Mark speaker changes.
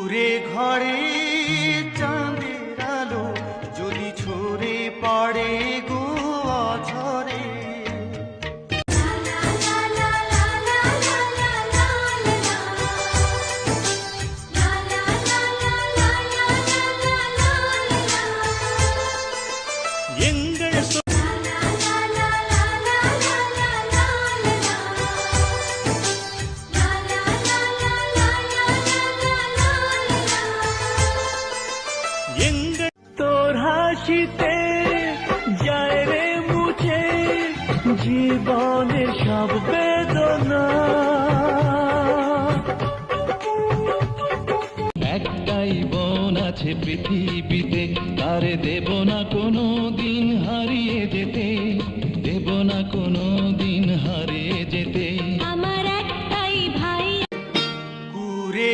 Speaker 1: কুড়ে ঘরে চাঁদের আলো যদি ছড়ে পড়ে গো ঝরে।
Speaker 2: তোর হাসিতে যায় রে মুছে জীবনের সব বেদনা। একটাই বোন আছে পৃথিবীতে, তারে দেব না কোনো দিন হারিয়ে যেতে, দেব না কোনো দিন হারিয়ে যেতে।